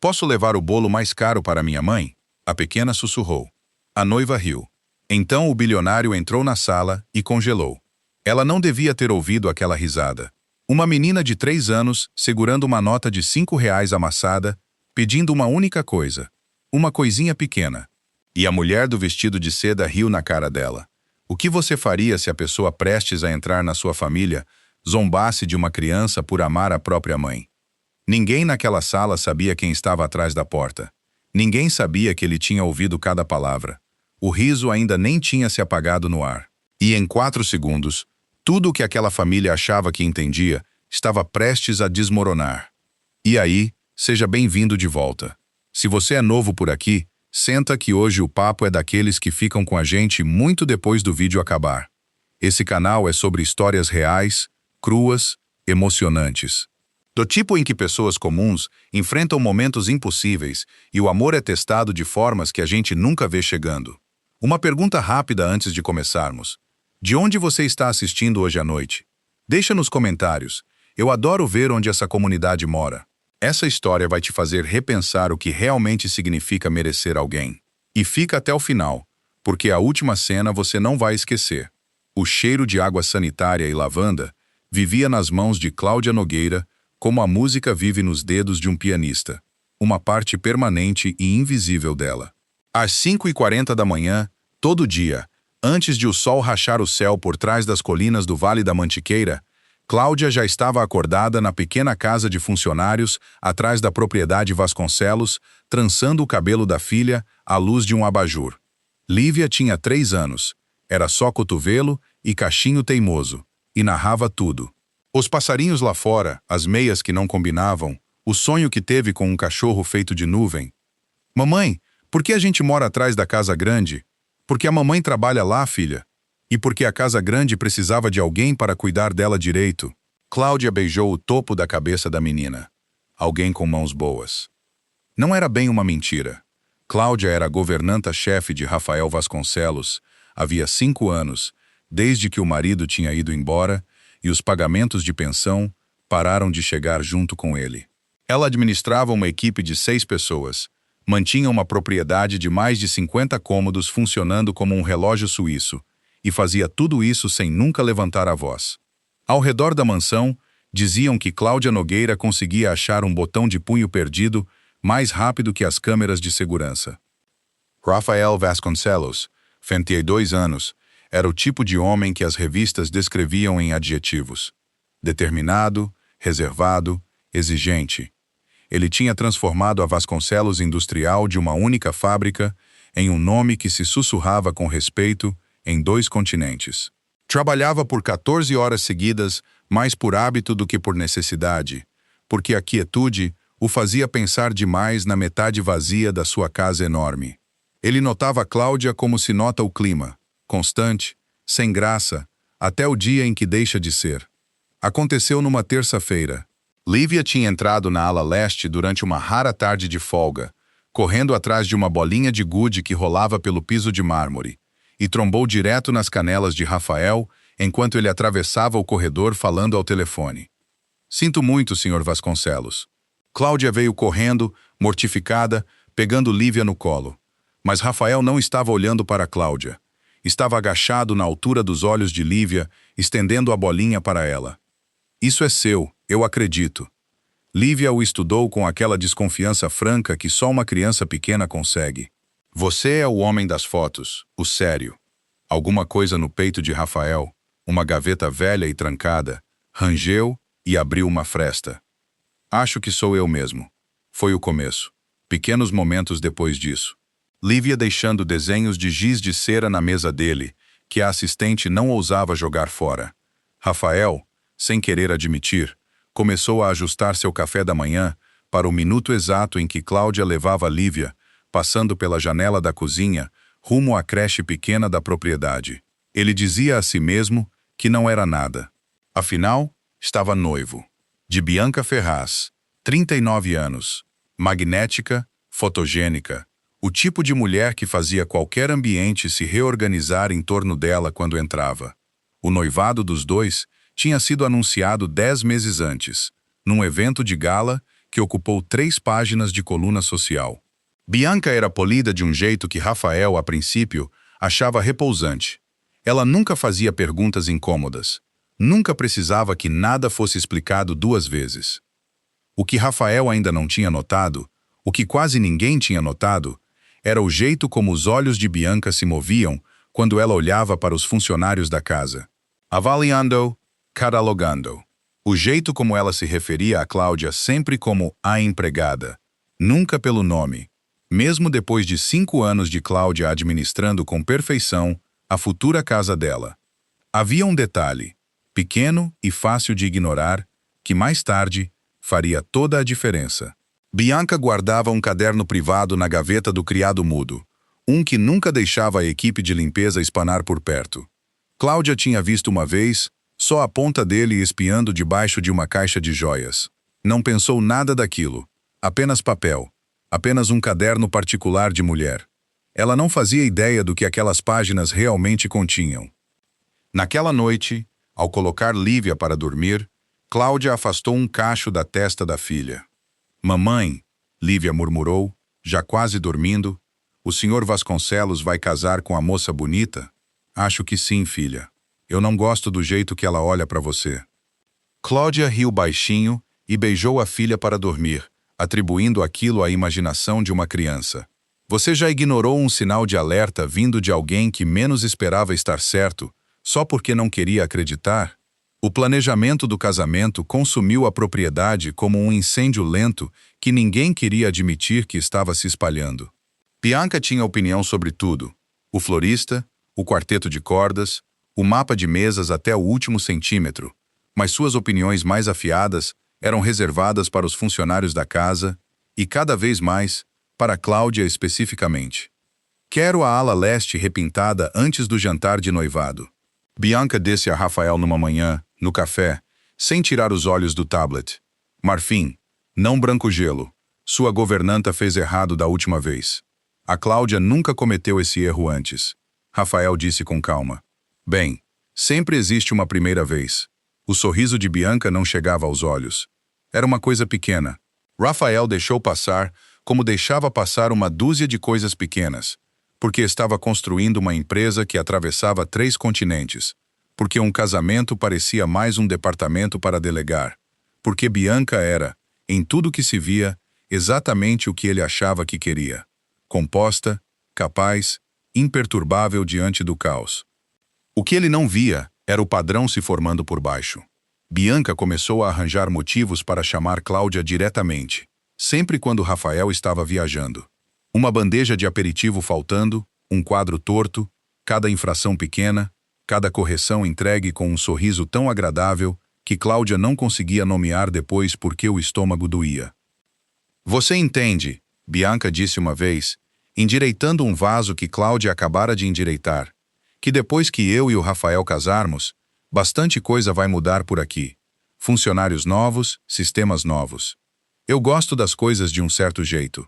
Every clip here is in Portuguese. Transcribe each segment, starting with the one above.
Posso levar o bolo mais caro para minha mãe? A pequena sussurrou. A noiva riu. Então o bilionário entrou na sala e congelou. Ela não devia ter ouvido aquela risada. Uma menina de 3 anos, segurando uma nota de R$ 5 amassada, pedindo uma única coisa. Uma coisinha pequena. E a mulher do vestido de seda riu na cara dela. O que você faria se a pessoa prestes a entrar na sua família zombasse de uma criança por amar a própria mãe? Ninguém naquela sala sabia quem estava atrás da porta. Ninguém sabia que ele tinha ouvido cada palavra. O riso ainda nem tinha se apagado no ar. E em 4 segundos, tudo o que aquela família achava que entendia estava prestes a desmoronar. E aí, seja bem-vindo de volta. Se você é novo por aqui, senta que hoje o papo é daqueles que ficam com a gente muito depois do vídeo acabar. Esse canal é sobre histórias reais, cruas, emocionantes. Do tipo em que pessoas comuns enfrentam momentos impossíveis e o amor é testado de formas que a gente nunca vê chegando. Uma pergunta rápida antes de começarmos. De onde você está assistindo hoje à noite? Deixa nos comentários. Eu adoro ver onde essa comunidade mora. Essa história vai te fazer repensar o que realmente significa merecer alguém. E fica até o final, porque a última cena você não vai esquecer. O cheiro de água sanitária e lavanda vivia nas mãos de Cláudia Nogueira, como a música vive nos dedos de um pianista. Uma parte permanente e invisível dela. Às 5h40 da manhã, todo dia, antes de o sol rachar o céu por trás das colinas do Vale da Mantiqueira, Cláudia já estava acordada na pequena casa de funcionários atrás da propriedade Vasconcelos, trançando o cabelo da filha à luz de um abajur. Lívia tinha 3 anos, era só cotovelo e cachinho teimoso, e narrava tudo. Os passarinhos lá fora, as meias que não combinavam, o sonho que teve com um cachorro feito de nuvem. Mamãe, por que a gente mora atrás da casa grande? Porque a mamãe trabalha lá, filha. E porque a casa grande precisava de alguém para cuidar dela direito. Cláudia beijou o topo da cabeça da menina. Alguém com mãos boas. Não era bem uma mentira. Cláudia era a governanta-chefe de Rafael Vasconcelos, havia 5 anos, desde que o marido tinha ido embora, e os pagamentos de pensão pararam de chegar junto com ele. Ela administrava uma equipe de 6 pessoas, mantinha uma propriedade de mais de 50 cômodos funcionando como um relógio suíço, e fazia tudo isso sem nunca levantar a voz. Ao redor da mansão, diziam que Cláudia Nogueira conseguia achar um botão de punho perdido mais rápido que as câmeras de segurança. Rafael Vasconcelos, 22 anos, era o tipo de homem que as revistas descreviam em adjetivos. Determinado, reservado, exigente. Ele tinha transformado a Vasconcelos Industrial de uma única fábrica em um nome que se sussurrava com respeito em 2 continentes. Trabalhava por 14 horas seguidas, mais por hábito do que por necessidade, porque a quietude o fazia pensar demais na metade vazia da sua casa enorme. Ele notava Cláudia como se nota o clima, constante, sem graça, até o dia em que deixa de ser. Aconteceu numa terça-feira. Lívia tinha entrado na ala leste durante uma rara tarde de folga, correndo atrás de uma bolinha de gude que rolava pelo piso de mármore, e trombou direto nas canelas de Rafael enquanto ele atravessava o corredor falando ao telefone. Sinto muito, Sr. Vasconcelos. Cláudia veio correndo, mortificada, pegando Lívia no colo. Mas Rafael não estava olhando para Cláudia. Estava agachado na altura dos olhos de Lívia, estendendo a bolinha para ela. Isso é seu, eu acredito. Lívia o estudou com aquela desconfiança franca que só uma criança pequena consegue. Você é o homem das fotos, o sério. Alguma coisa no peito de Rafael, uma gaveta velha e trancada, rangeu e abriu uma fresta. Acho que sou eu mesmo. Foi o começo. Pequenos momentos depois disso. Lívia deixando desenhos de giz de cera na mesa dele, que a assistente não ousava jogar fora. Rafael, sem querer admitir, começou a ajustar seu café da manhã para o minuto exato em que Cláudia levava Lívia, passando pela janela da cozinha, rumo à creche pequena da propriedade. Ele dizia a si mesmo que não era nada. Afinal, estava noivo. De Bianca Ferraz, 39 anos, magnética, fotogênica, o tipo de mulher que fazia qualquer ambiente se reorganizar em torno dela quando entrava. O noivado dos dois tinha sido anunciado 10 meses antes, num evento de gala que ocupou 3 páginas de coluna social. Bianca era polida de um jeito que Rafael, a princípio, achava repousante. Ela nunca fazia perguntas incômodas. Nunca precisava que nada fosse explicado 2 vezes. O que Rafael ainda não tinha notado, o que quase ninguém tinha notado, era o jeito como os olhos de Bianca se moviam quando ela olhava para os funcionários da casa. Avaliando, catalogando. O jeito como ela se referia a Cláudia sempre como a empregada, nunca pelo nome, mesmo depois de 5 anos de Cláudia administrando com perfeição a futura casa dela. Havia um detalhe, pequeno e fácil de ignorar, que mais tarde faria toda a diferença. Bianca guardava um caderno privado na gaveta do criado mudo, um que nunca deixava a equipe de limpeza espanar por perto. Cláudia tinha visto uma vez, só a ponta dele espiando debaixo de uma caixa de joias. Não pensou nada daquilo, apenas papel, apenas um caderno particular de mulher. Ela não fazia ideia do que aquelas páginas realmente continham. Naquela noite, ao colocar Lívia para dormir, Cláudia afastou um cacho da testa da filha. Mamãe, Lívia murmurou, já quase dormindo, o senhor Vasconcelos vai casar com a moça bonita? Acho que sim, filha. Eu não gosto do jeito que ela olha para você. Cláudia riu baixinho e beijou a filha para dormir, atribuindo aquilo à imaginação de uma criança. Você já ignorou um sinal de alerta vindo de alguém que menos esperava estar certo, só porque não queria acreditar? O planejamento do casamento consumiu a propriedade como um incêndio lento que ninguém queria admitir que estava se espalhando. Bianca tinha opinião sobre tudo: o florista, o quarteto de cordas, o mapa de mesas até o último centímetro, mas suas opiniões mais afiadas eram reservadas para os funcionários da casa e, cada vez mais, para Cláudia especificamente. Quero a ala leste repintada antes do jantar de noivado. Bianca disse a Rafael numa manhã, no café, sem tirar os olhos do tablet. Marfim, não branco gelo. Sua governanta fez errado da última vez. A Cláudia nunca cometeu esse erro antes. Rafael disse com calma. Bem, sempre existe uma primeira vez. O sorriso de Bianca não chegava aos olhos. Era uma coisa pequena. Rafael deixou passar como deixava passar uma dúzia de coisas pequenas, porque estava construindo uma empresa que atravessava 3 continentes, porque um casamento parecia mais um departamento para delegar, porque Bianca era, em tudo que se via, exatamente o que ele achava que queria. Composta, capaz, imperturbável diante do caos. O que ele não via era o padrão se formando por baixo. Bianca começou a arranjar motivos para chamar Cláudia diretamente, sempre quando Rafael estava viajando. Uma bandeja de aperitivo faltando, um quadro torto, cada infração pequena, cada correção entregue com um sorriso tão agradável que Cláudia não conseguia nomear depois porque o estômago doía. Você entende, Bianca disse uma vez, endireitando um vaso que Cláudia acabara de endireitar, que depois que eu e o Rafael casarmos, bastante coisa vai mudar por aqui. Funcionários novos, sistemas novos. Eu gosto das coisas de um certo jeito.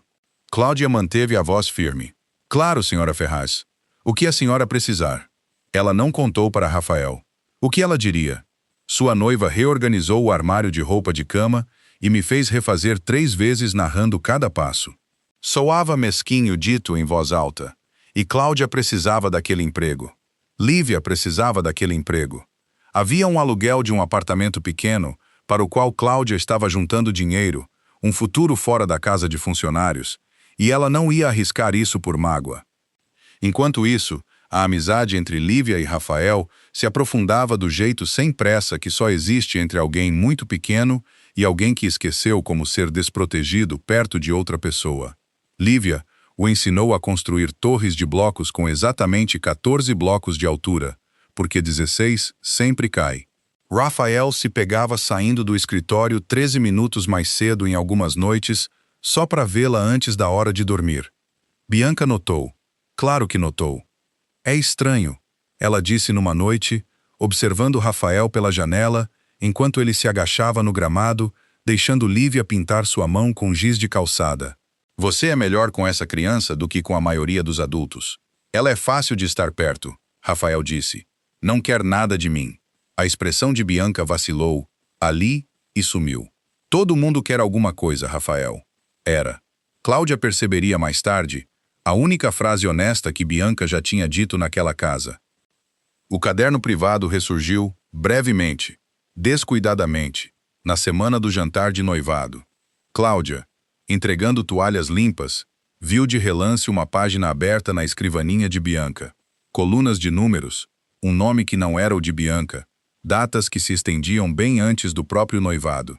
Cláudia manteve a voz firme. Claro, senhora Ferraz. O que a senhora precisar? Ela não contou para Rafael. O que ela diria? Sua noiva reorganizou o armário de roupa de cama e me fez refazer 3 vezes narrando cada passo. Soava mesquinho dito em voz alta. E Cláudia precisava daquele emprego. Lívia precisava daquele emprego. Havia um aluguel de um apartamento pequeno, para o qual Cláudia estava juntando dinheiro, um futuro fora da casa de funcionários, e ela não ia arriscar isso por mágoa. Enquanto isso, a amizade entre Lívia e Rafael se aprofundava do jeito sem pressa que só existe entre alguém muito pequeno e alguém que esqueceu como ser desprotegido perto de outra pessoa. Lívia o ensinou a construir torres de blocos com exatamente 14 blocos de altura, porque 16 sempre cai. Rafael se pegava saindo do escritório 13 minutos mais cedo em algumas noites, só para vê-la antes da hora de dormir. Bianca notou. Claro que notou. É estranho, ela disse numa noite, observando Rafael pela janela, enquanto ele se agachava no gramado, deixando Lívia pintar sua mão com giz de calçada. Você é melhor com essa criança do que com a maioria dos adultos. Ela é fácil de estar perto, Rafael disse. Não quer nada de mim. A expressão de Bianca vacilou, ali, e sumiu. Todo mundo quer alguma coisa, Rafael. Era. Cláudia perceberia mais tarde a única frase honesta que Bianca já tinha dito naquela casa. O caderno privado ressurgiu, brevemente, descuidadamente, na semana do jantar de noivado. Cláudia, entregando toalhas limpas, viu de relance uma página aberta na escrivaninha de Bianca. Colunas de números, um nome que não era o de Bianca, datas que se estendiam bem antes do próprio noivado.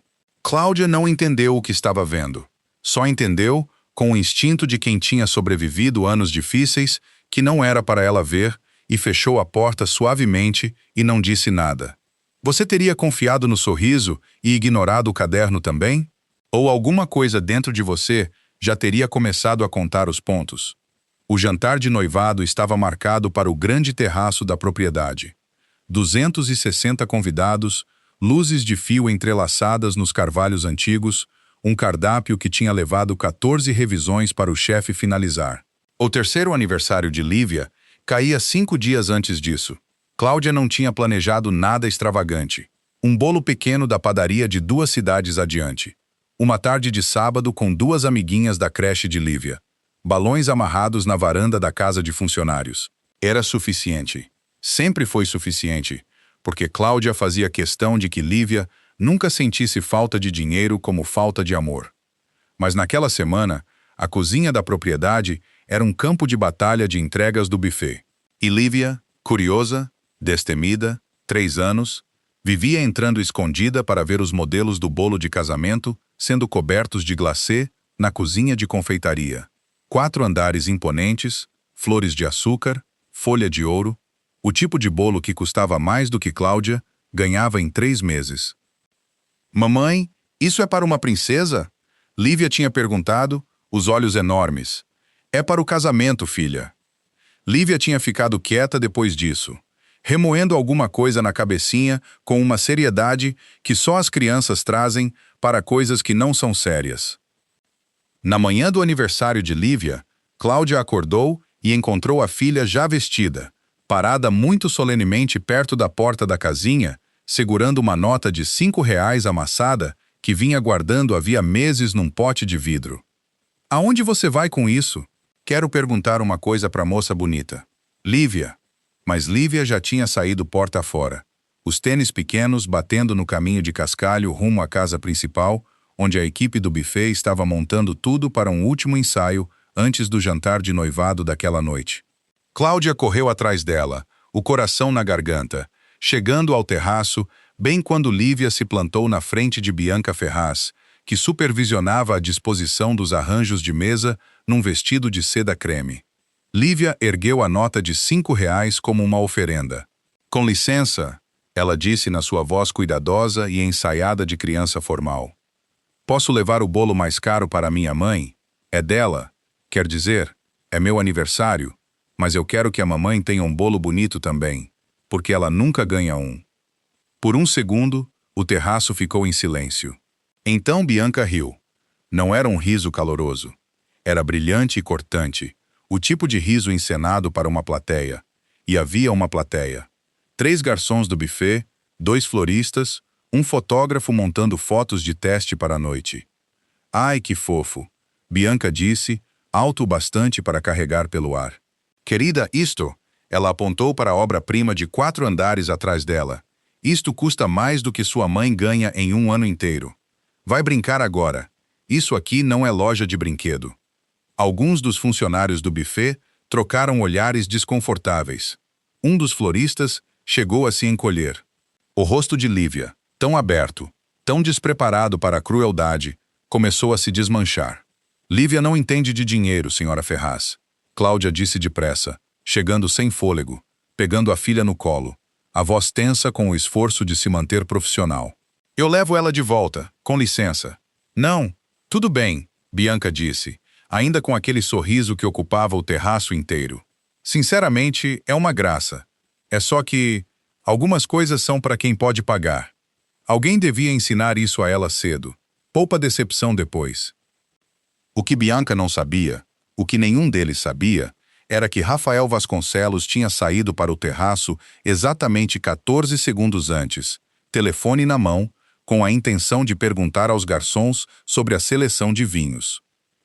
Cláudia não entendeu o que estava vendo. Só entendeu, com o instinto de quem tinha sobrevivido anos difíceis, que não era para ela ver, e fechou a porta suavemente e não disse nada. Você teria confiado no sorriso e ignorado o caderno também? Ou alguma coisa dentro de você já teria começado a contar os pontos? O jantar de noivado estava marcado para o grande terraço da propriedade. 260 convidados, luzes de fio entrelaçadas nos carvalhos antigos, um cardápio que tinha levado 14 revisões para o chefe finalizar. O terceiro aniversário de Lívia caía 5 dias antes disso. Cláudia não tinha planejado nada extravagante. Um bolo pequeno da padaria de 2 cidades adiante. Uma tarde de sábado com 2 amiguinhas da creche de Lívia. Balões amarrados na varanda da casa de funcionários. Era suficiente. Sempre foi suficiente, porque Cláudia fazia questão de que Lívia nunca sentisse falta de dinheiro como falta de amor. Mas naquela semana, a cozinha da propriedade era um campo de batalha de entregas do buffet. E Lívia, curiosa, destemida, 3 anos, vivia entrando escondida para ver os modelos do bolo de casamento sendo cobertos de glacê na cozinha de confeitaria. 4 andares imponentes, flores de açúcar, folha de ouro, o tipo de bolo que custava mais do que Cláudia ganhava em 3 meses. Mamãe, isso é para uma princesa? Lívia tinha perguntado, os olhos enormes. É para o casamento, filha. Lívia tinha ficado quieta depois disso, remoendo alguma coisa na cabecinha com uma seriedade que só as crianças trazem para coisas que não são sérias. Na manhã do aniversário de Lívia, Cláudia acordou e encontrou a filha já vestida, parada muito solenemente perto da porta da casinha, segurando uma nota de R$ 5 amassada que vinha guardando havia meses num pote de vidro. Aonde você vai com isso? Quero perguntar uma coisa para a moça bonita. Lívia. Mas Lívia já tinha saído porta fora. Os tênis pequenos batendo no caminho de cascalho rumo à casa principal, onde a equipe do buffet estava montando tudo para um último ensaio antes do jantar de noivado daquela noite. Cláudia correu atrás dela, o coração na garganta, chegando ao terraço bem quando Lívia se plantou na frente de Bianca Ferraz, que supervisionava a disposição dos arranjos de mesa num vestido de seda creme. Lívia ergueu a nota de R$ 5 como uma oferenda. Com licença, ela disse na sua voz cuidadosa e ensaiada de criança formal. Posso levar o bolo mais caro para minha mãe? É dela. Quer dizer, é meu aniversário, mas eu quero que a mamãe tenha um bolo bonito também, porque ela nunca ganha um. Por um segundo, o terraço ficou em silêncio. Então Bianca riu. Não era um riso caloroso. Era brilhante e cortante, o tipo de riso encenado para uma plateia. E havia uma plateia. 3 garçons do buffet, 2 floristas, um fotógrafo montando fotos de teste para a noite. Ai, que fofo! Bianca disse, alto o bastante para carregar pelo ar. Querida, isto! Ela apontou para a obra-prima de 4 andares atrás dela. Isto custa mais do que sua mãe ganha em um ano inteiro. Vai brincar agora. Isso aqui não é loja de brinquedo. Alguns dos funcionários do buffet trocaram olhares desconfortáveis. Um dos floristas chegou a se encolher. O rosto de Lívia, tão aberto, tão despreparado para a crueldade, começou a se desmanchar. Lívia não entende de dinheiro, senhora Ferraz. Cláudia disse depressa, chegando sem fôlego, pegando a filha no colo, a voz tensa com o esforço de se manter profissional. Eu levo ela de volta, com licença. Não, tudo bem, Bianca disse, ainda com aquele sorriso que ocupava o terraço inteiro. Sinceramente, é uma graça. É só que algumas coisas são para quem pode pagar. Alguém devia ensinar isso a ela cedo. Poupa decepção depois. O que Bianca não sabia, o que nenhum deles sabia, era que Rafael Vasconcelos tinha saído para o terraço exatamente 14 segundos antes, telefone na mão, com a intenção de perguntar aos garçons sobre a seleção de vinhos.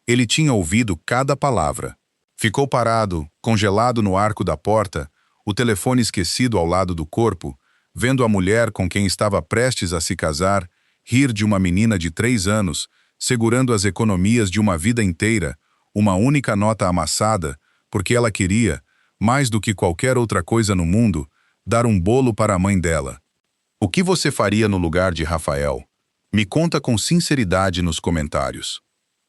Ele tinha ouvido cada palavra. Ficou parado, congelado no arco da porta, o telefone esquecido ao lado do corpo, vendo a mulher com quem estava prestes a se casar rir de uma menina de 3 anos, segurando as economias de uma vida inteira, uma única nota amassada, porque ela queria, mais do que qualquer outra coisa no mundo, dar um bolo para a mãe dela. O que você faria no lugar de Rafael? Me conta com sinceridade nos comentários.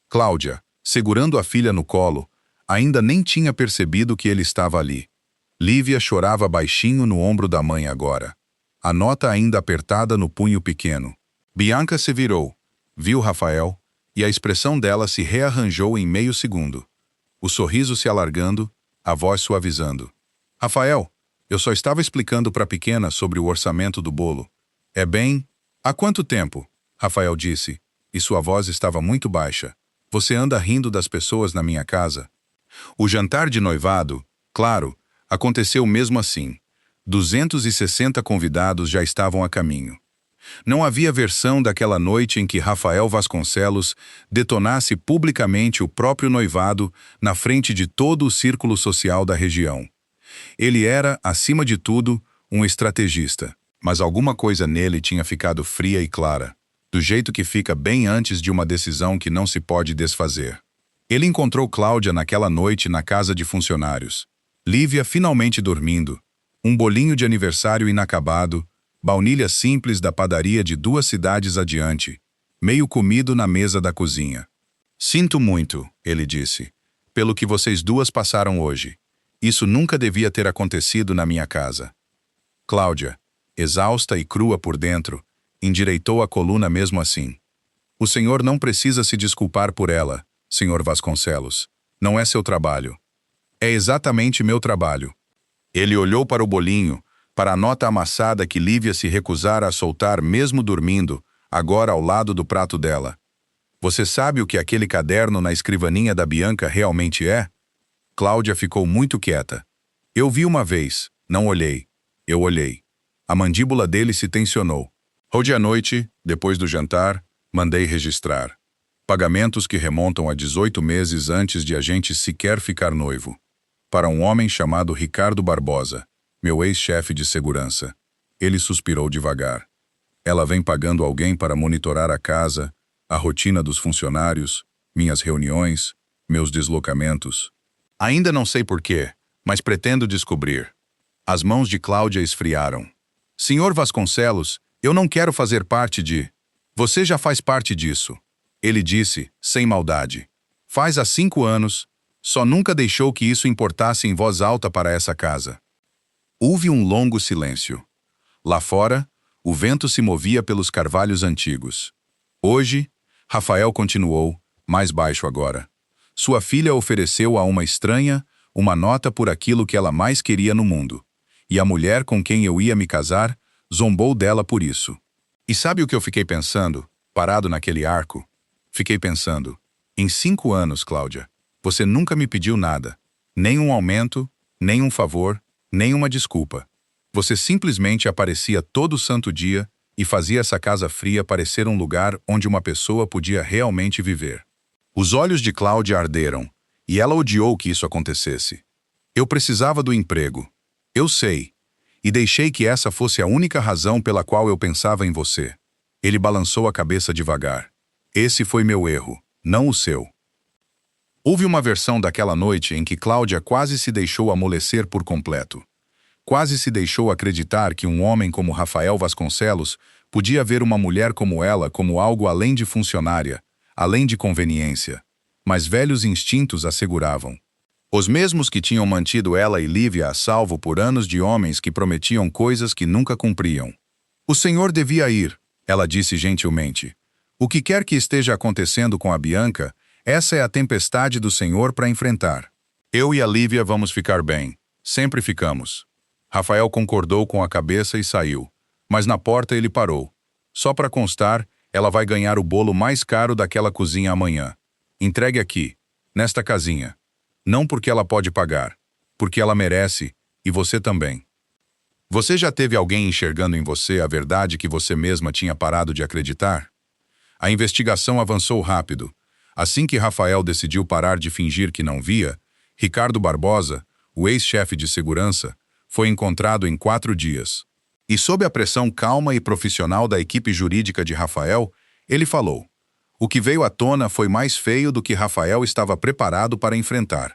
Cláudia, segurando a filha no colo, ainda nem tinha percebido que ele estava ali. Lívia chorava baixinho no ombro da mãe agora. A nota ainda apertada no punho pequeno. Bianca se virou, viu Rafael, e a expressão dela se rearranjou em meio segundo. O sorriso se alargando, a voz suavizando. Rafael, eu só estava explicando para a pequena sobre o orçamento do bolo. É bem... Há quanto tempo? Rafael disse, e sua voz estava muito baixa. Você anda rindo das pessoas na minha casa? O jantar de noivado, claro, aconteceu mesmo assim. 260 convidados já estavam a caminho. Não havia versão daquela noite em que Rafael Vasconcelos detonasse publicamente o próprio noivado na frente de todo o círculo social da região. Ele era, acima de tudo, um estrategista, mas alguma coisa nele tinha ficado fria e clara, do jeito que fica bem antes de uma decisão que não se pode desfazer. Ele encontrou Cláudia naquela noite na casa de funcionários. Lívia finalmente dormindo, um bolinho de aniversário inacabado, baunilha simples da padaria de 2 cidades adiante, meio comido na mesa da cozinha. Sinto muito, ele disse, pelo que vocês duas passaram hoje. Isso nunca devia ter acontecido na minha casa. Cláudia, exausta e crua por dentro, endireitou a coluna mesmo assim. O senhor não precisa se desculpar por ela, senhor Vasconcelos. Não é seu trabalho. É exatamente meu trabalho. Ele olhou para o bolinho, para a nota amassada que Lívia se recusara a soltar mesmo dormindo, agora ao lado do prato dela. Você sabe o que aquele caderno na escrivaninha da Bianca realmente é? Cláudia ficou muito quieta. Eu vi uma vez, não olhei. Eu olhei. A mandíbula dele se tensionou. Hoje à noite, depois do jantar, mandei registrar. Pagamentos que remontam a 18 meses antes de a gente sequer ficar noivo. Para um homem chamado Ricardo Barbosa, meu ex-chefe de segurança. Ele suspirou devagar. Ela vem pagando alguém para monitorar a casa, a rotina dos funcionários, minhas reuniões, meus deslocamentos. Ainda não sei porquê, mas pretendo descobrir. As mãos de Cláudia esfriaram. Senhor Vasconcelos, eu não quero fazer parte de... Você já faz parte disso. Ele disse, sem maldade. Faz há 5 anos, só nunca deixou que isso importasse em voz alta para essa casa. Houve um longo silêncio. Lá fora, o vento se movia pelos carvalhos antigos. Hoje, Rafael continuou, mais baixo agora. Sua filha ofereceu a uma estranha uma nota por aquilo que ela mais queria no mundo. E a mulher com quem eu ia me casar zombou dela por isso. E sabe o que eu fiquei pensando, parado naquele arco? Fiquei pensando, em 5 anos, Cláudia, você nunca me pediu nada. Nem um aumento, nem um favor, nem uma desculpa. Você simplesmente aparecia todo santo dia e fazia essa casa fria parecer um lugar onde uma pessoa podia realmente viver. Os olhos de Cláudia arderam, e ela odiou que isso acontecesse. Eu precisava do emprego. Eu sei. E deixei que essa fosse a única razão pela qual eu pensava em você. Ele balançou a cabeça devagar. Esse foi meu erro, não o seu. Houve uma versão daquela noite em que Cláudia quase se deixou amolecer por completo. Quase se deixou acreditar que um homem como Rafael Vasconcelos podia ver uma mulher como ela como algo além de funcionária, além de conveniência. Mas velhos instintos a seguravam. Os mesmos que tinham mantido ela e Lívia a salvo por anos de homens que prometiam coisas que nunca cumpriam. O senhor devia ir, ela disse gentilmente. O que quer que esteja acontecendo com a Bianca, essa é a tempestade do senhor para enfrentar. Eu e a Lívia vamos ficar bem. Sempre ficamos. Rafael concordou com a cabeça e saiu. Mas na porta ele parou. Só para constar, ela vai ganhar o bolo mais caro daquela cozinha amanhã. Entregue aqui, nesta casinha. Não porque ela pode pagar, porque ela merece, e você também. Você já teve alguém enxergando em você a verdade que você mesma tinha parado de acreditar? A investigação avançou rápido. Assim que Rafael decidiu parar de fingir que não via, Ricardo Barbosa, o ex-chefe de segurança, foi encontrado em 4 dias. E sob a pressão calma e profissional da equipe jurídica de Rafael, ele falou: o que veio à tona foi mais feio do que Rafael estava preparado para enfrentar.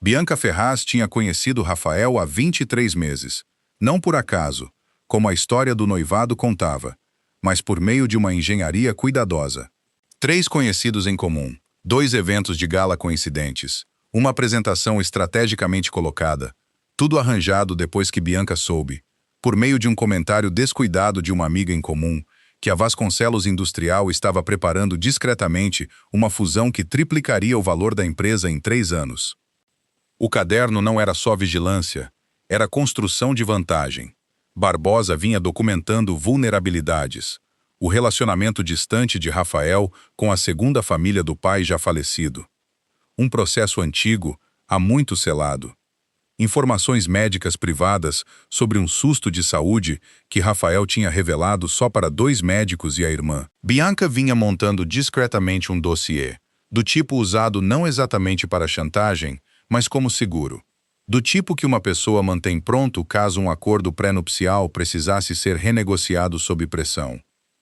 Bianca Ferraz tinha conhecido Rafael há 23 meses, não por acaso, como a história do noivado contava, mas por meio de uma engenharia cuidadosa. 3 conhecidos em comum, 2 eventos de gala coincidentes, uma apresentação estrategicamente colocada, tudo arranjado depois que Bianca soube, por meio de um comentário descuidado de uma amiga em comum, que a Vasconcelos Industrial estava preparando discretamente uma fusão que triplicaria o valor da empresa em 3 anos. O caderno não era só vigilância, era construção de vantagem. Barbosa vinha documentando vulnerabilidades. O relacionamento distante de Rafael com a segunda família do pai já falecido. Um processo antigo, há muito selado. Informações médicas privadas sobre um susto de saúde que Rafael tinha revelado só para 2 médicos e a irmã. Bianca vinha montando discretamente um dossiê, do tipo usado não exatamente para chantagem, mas como seguro. Do tipo que uma pessoa mantém pronto caso um acordo pré-nupcial precisasse ser renegociado sob pressão.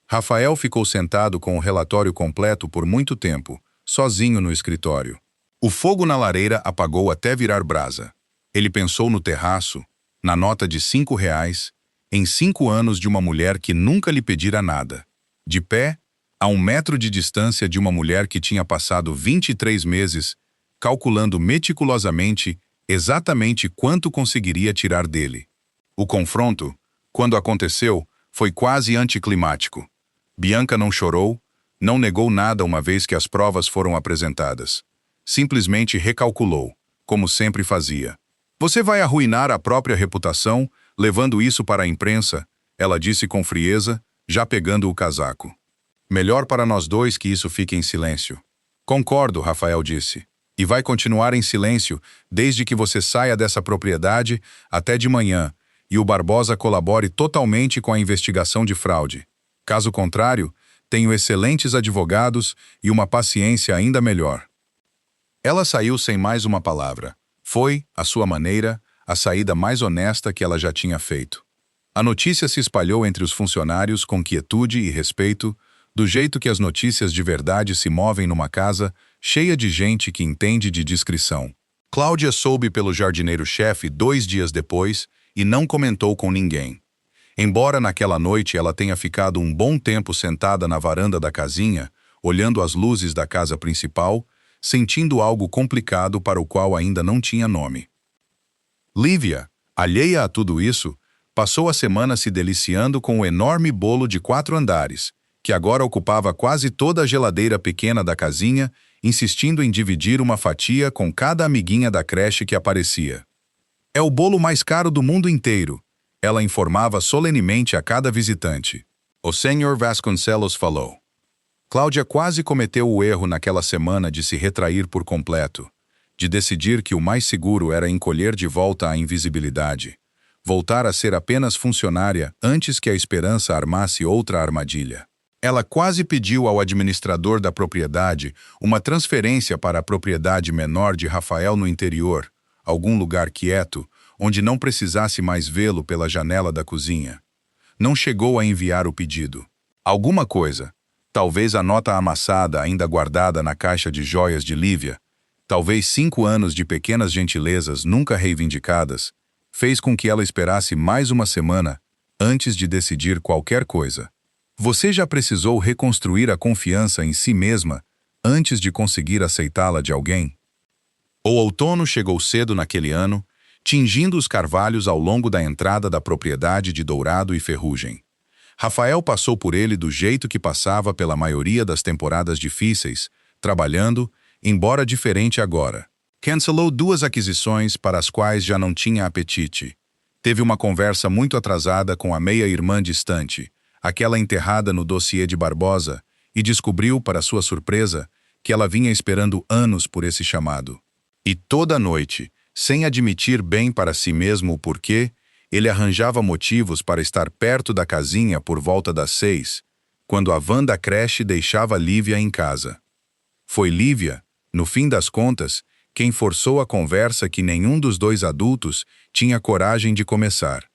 Rafael ficou sentado com o relatório completo por muito tempo, sozinho no escritório. O fogo na lareira apagou até virar brasa. Ele pensou no terraço, na nota de R$ 5, em 5 anos de uma mulher que nunca lhe pedira nada. De pé, a 1 metro de distância de uma mulher que tinha passado 23 meses, calculando meticulosamente exatamente quanto conseguiria tirar dele. O confronto, quando aconteceu, foi quase anticlimático. Bianca não chorou, não negou nada uma vez que as provas foram apresentadas. Simplesmente recalculou, como sempre fazia. Você vai arruinar a própria reputação, levando isso para a imprensa, ela disse com frieza, já pegando o casaco. Melhor para nós dois que isso fique em silêncio. Concordo, Rafael disse. E vai continuar em silêncio desde que você saia dessa propriedade até de manhã e o Barbosa colabore totalmente com a investigação de fraude. Caso contrário, tenho excelentes advogados e uma paciência ainda melhor. Ela saiu sem mais uma palavra. Foi, à sua maneira, a saída mais honesta que ela já tinha feito. A notícia se espalhou entre os funcionários com quietude e respeito, do jeito que as notícias de verdade se movem numa casa cheia de gente que entende de discrição. Cláudia soube pelo jardineiro-chefe 2 dias depois e não comentou com ninguém. Embora naquela noite ela tenha ficado um bom tempo sentada na varanda da casinha, olhando as luzes da casa principal, sentindo algo complicado para o qual ainda não tinha nome. Lívia, alheia a tudo isso, passou a semana se deliciando com o enorme bolo de 4 andares, que agora ocupava quase toda a geladeira pequena da casinha, insistindo em dividir uma fatia com cada amiguinha da creche que aparecia. É o bolo mais caro do mundo inteiro, ela informava solenemente a cada visitante. O Sr. Vasconcelos falou. Cláudia quase cometeu o erro naquela semana de se retrair por completo, de decidir que o mais seguro era encolher de volta à invisibilidade, voltar a ser apenas funcionária antes que a esperança armasse outra armadilha. Ela quase pediu ao administrador da propriedade uma transferência para a propriedade menor de Rafael no interior, algum lugar quieto, onde não precisasse mais vê-lo pela janela da cozinha. Não chegou a enviar o pedido. Alguma coisa, talvez a nota amassada ainda guardada na caixa de joias de Lívia, talvez 5 anos de pequenas gentilezas nunca reivindicadas, fez com que ela esperasse mais uma semana antes de decidir qualquer coisa. Você já precisou reconstruir a confiança em si mesma antes de conseguir aceitá-la de alguém? O outono chegou cedo naquele ano, tingindo os carvalhos ao longo da entrada da propriedade de Dourado e Ferrugem. Rafael passou por ele do jeito que passava pela maioria das temporadas difíceis, trabalhando, embora diferente agora. Cancelou 2 aquisições para as quais já não tinha apetite. Teve uma conversa muito atrasada com a meia-irmã distante, aquela enterrada no dossiê de Barbosa, e descobriu, para sua surpresa, que ela vinha esperando anos por esse chamado. E toda noite, sem admitir bem para si mesmo o porquê, Ele arranjava motivos para estar perto da casinha por volta das 6, quando a van da creche deixava Lívia em casa. Foi Lívia, no fim das contas, quem forçou a conversa que nenhum dos dois adultos tinha coragem de começar.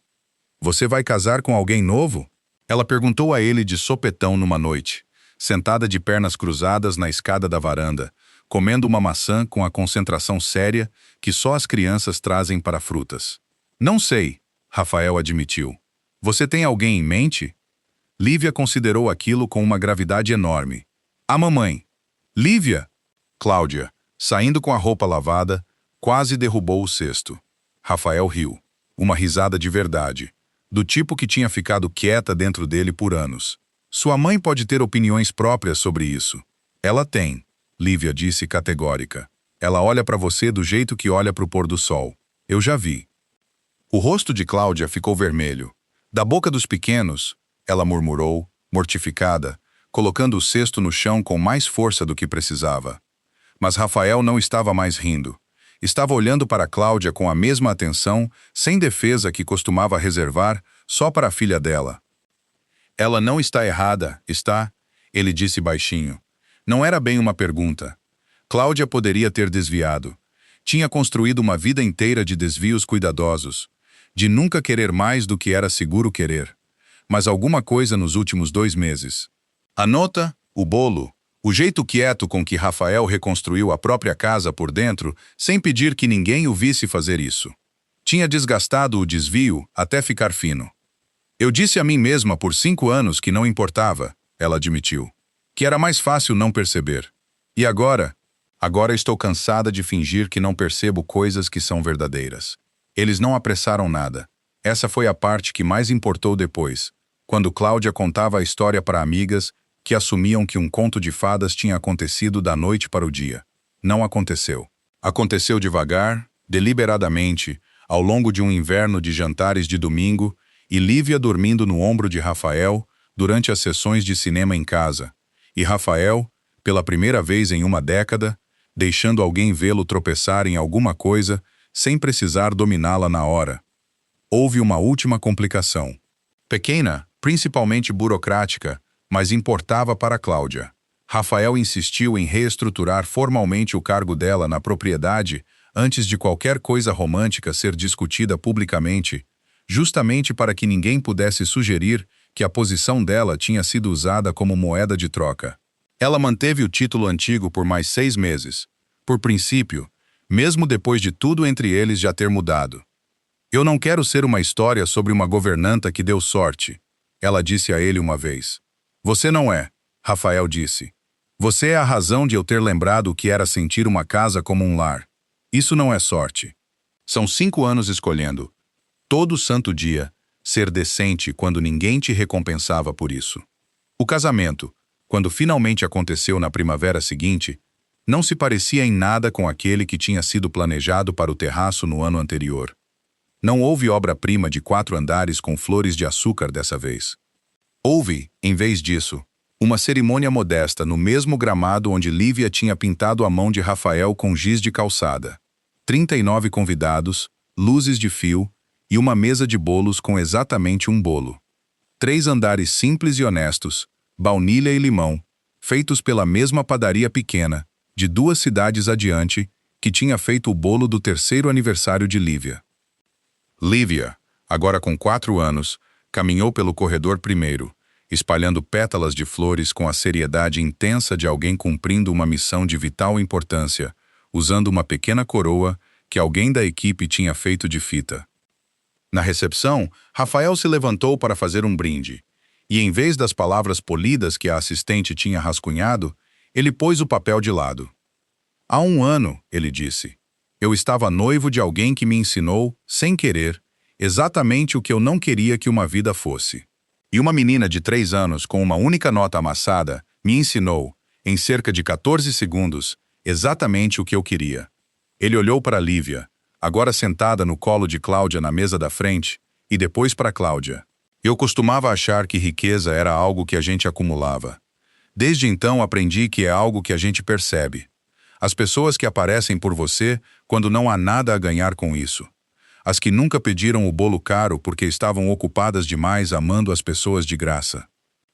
"Você vai casar com alguém novo?" Ela perguntou a ele de sopetão numa noite, sentada de pernas cruzadas na escada da varanda, comendo uma maçã com a concentração séria que só as crianças trazem para frutas. "Não sei", Rafael admitiu. "Você tem alguém em mente?" Lívia considerou aquilo com uma gravidade enorme. "A mamãe." "Lívia!" Cláudia, saindo com a roupa lavada, quase derrubou o cesto. Rafael riu. Uma risada de verdade, do tipo que tinha ficado quieta dentro dele por anos. "Sua mãe pode ter opiniões próprias sobre isso." "Ela tem", Lívia disse categórica. "Ela olha para você do jeito que olha para o pôr do sol. Eu já vi." O rosto de Cláudia ficou vermelho. "Da boca dos pequenos", ela murmurou, mortificada, colocando o cesto no chão com mais força do que precisava. Mas Rafael não estava mais rindo. Estava olhando para Cláudia com a mesma atenção, sem defesa que costumava reservar só para a filha dela. "Ela não está errada, está?" ele disse baixinho. Não era bem uma pergunta. Cláudia poderia ter desviado. Tinha construído uma vida inteira de desvios cuidadosos, de nunca querer mais do que era seguro querer. Mas alguma coisa nos últimos 2 meses. A nota, o bolo, o jeito quieto com que Rafael reconstruiu a própria casa por dentro, sem pedir que ninguém o visse fazer isso. Tinha desgastado o desvio até ficar fino. "Eu disse a mim mesma por 5 anos que não importava", ela admitiu. "Que era mais fácil não perceber. E agora? Agora estou cansada de fingir que não percebo coisas que são verdadeiras." Eles não apressaram nada. Essa foi a parte que mais importou depois, quando Cláudia contava a história para amigas que assumiam que um conto de fadas tinha acontecido da noite para o dia. Não aconteceu. Aconteceu devagar, deliberadamente, ao longo de um inverno de jantares de domingo, e Lívia dormindo no ombro de Rafael durante as sessões de cinema em casa, e Rafael, pela primeira vez em uma década, deixando alguém vê-lo tropeçar em alguma coisa sem precisar dominá-la na hora. Houve uma última complicação. Pequena, principalmente burocrática, mas importava para Cláudia. Rafael insistiu em reestruturar formalmente o cargo dela na propriedade antes de qualquer coisa romântica ser discutida publicamente, justamente para que ninguém pudesse sugerir que a posição dela tinha sido usada como moeda de troca. Ela manteve o título antigo por mais 6 meses, por princípio, mesmo depois de tudo entre eles já ter mudado. "Eu não quero ser uma história sobre uma governanta que deu sorte", ela disse a ele uma vez. "Você não é", Rafael disse. "Você é a razão de eu ter lembrado o que era sentir uma casa como um lar. Isso não é sorte. São 5 anos escolhendo, todo santo dia, ser decente quando ninguém te recompensava por isso." O casamento, quando finalmente aconteceu na primavera seguinte, não se parecia em nada com aquele que tinha sido planejado para o terraço no ano anterior. Não houve obra-prima de 4 andares com flores de açúcar dessa vez. Houve, em vez disso, uma cerimônia modesta no mesmo gramado onde Lívia tinha pintado a mão de Rafael com giz de calçada. 39 convidados, luzes de fio e uma mesa de bolos com exatamente um bolo. 3 andares simples e honestos, baunilha e limão, feitos pela mesma padaria pequena, de 2 cidades adiante, que tinha feito o bolo do 3º aniversário de Lívia. Lívia, agora com 4 anos, caminhou pelo corredor primeiro, espalhando pétalas de flores com a seriedade intensa de alguém cumprindo uma missão de vital importância, usando uma pequena coroa que alguém da equipe tinha feito de fita. Na recepção, Rafael se levantou para fazer um brinde, e em vez das palavras polidas que a assistente tinha rascunhado, ele pôs o papel de lado. "Há 1 ano", ele disse, "eu estava noivo de alguém que me ensinou, sem querer, exatamente o que eu não queria que uma vida fosse. E uma menina de 3 anos com uma única nota amassada me ensinou, em cerca de 14 segundos, exatamente o que eu queria." Ele olhou para Lívia, agora sentada no colo de Cláudia na mesa da frente, e depois para Cláudia. "Eu costumava achar que riqueza era algo que a gente acumulava. Desde então aprendi que é algo que a gente percebe. As pessoas que aparecem por você quando não há nada a ganhar com isso. as que nunca pediram o bolo caro porque estavam ocupadas demais amando as pessoas de graça.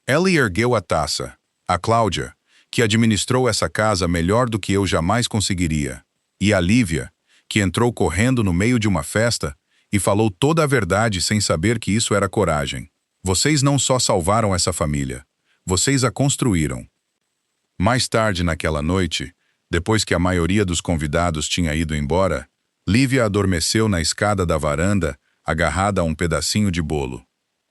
Ellie ergueu a taça. A Cláudia, que administrou essa casa melhor do que eu jamais conseguiria. E a Lívia, que entrou correndo no meio de uma festa e falou toda a verdade sem saber que isso era coragem. Vocês não só salvaram essa família, vocês a construíram. Mais tarde naquela noite, depois que a maioria dos convidados tinha ido embora, Lívia adormeceu na escada da varanda, agarrada a um pedacinho de bolo.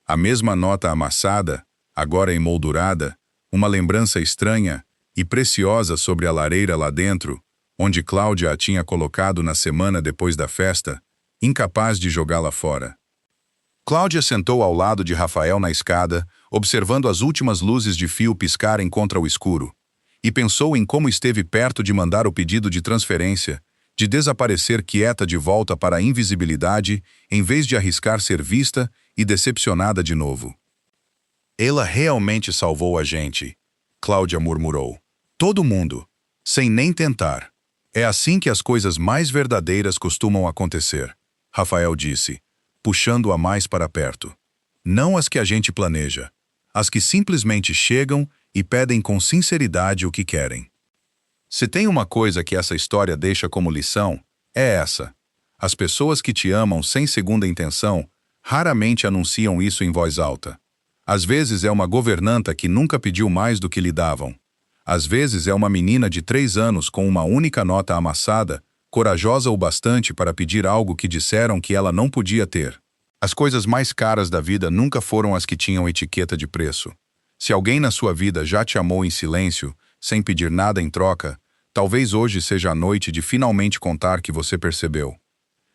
A mesma nota amassada, agora emoldurada, uma lembrança estranha e preciosa sobre a lareira lá dentro, onde Cláudia a tinha colocado na semana depois da festa, incapaz de jogá-la fora. Cláudia sentou ao lado de Rafael na escada, observando as últimas luzes de fio piscarem contra o escuro, e pensou em como esteve perto de mandar o pedido de transferência, de desaparecer quieta de volta para a invisibilidade, em vez de arriscar ser vista e decepcionada de novo. Ela realmente salvou a gente, Cláudia murmurou. Todo mundo, sem nem tentar. É assim que as coisas mais verdadeiras costumam acontecer, Rafael disse, puxando-a mais para perto. Não as que a gente planeja, as que simplesmente chegam e pedem com sinceridade o que querem. Se tem uma coisa que essa história deixa como lição, é essa. As pessoas que te amam sem segunda intenção raramente anunciam isso em voz alta. Às vezes é uma governanta que nunca pediu mais do que lhe davam. Às vezes é uma menina de 3 anos com uma única nota amassada, corajosa o bastante para pedir algo que disseram que ela não podia ter. As coisas mais caras da vida nunca foram as que tinham etiqueta de preço. Se alguém na sua vida já te amou em silêncio, sem pedir nada em troca, talvez hoje seja a noite de finalmente contar que você percebeu.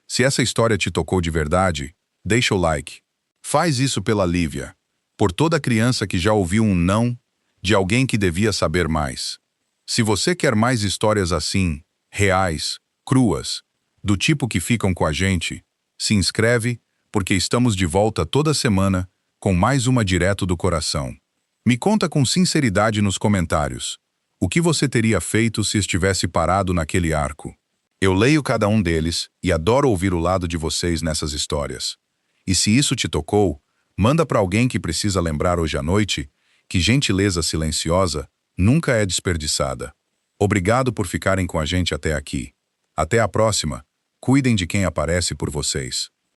Se essa história te tocou de verdade, deixa o like. Faz isso pela Lívia, por toda criança que já ouviu um não de alguém que devia saber mais. Se você quer mais histórias assim, reais, cruas, do tipo que ficam com a gente, se inscreve, porque estamos de volta toda semana com mais uma direto do coração. Me conta com sinceridade nos comentários. O que você teria feito se estivesse parado naquele arco? Eu leio cada um deles e adoro ouvir o lado de vocês nessas histórias. E se isso te tocou, manda para alguém que precisa lembrar hoje à noite que gentileza silenciosa nunca é desperdiçada. Obrigado por ficarem com a gente até aqui. Até a próxima. Cuidem de quem aparece por vocês.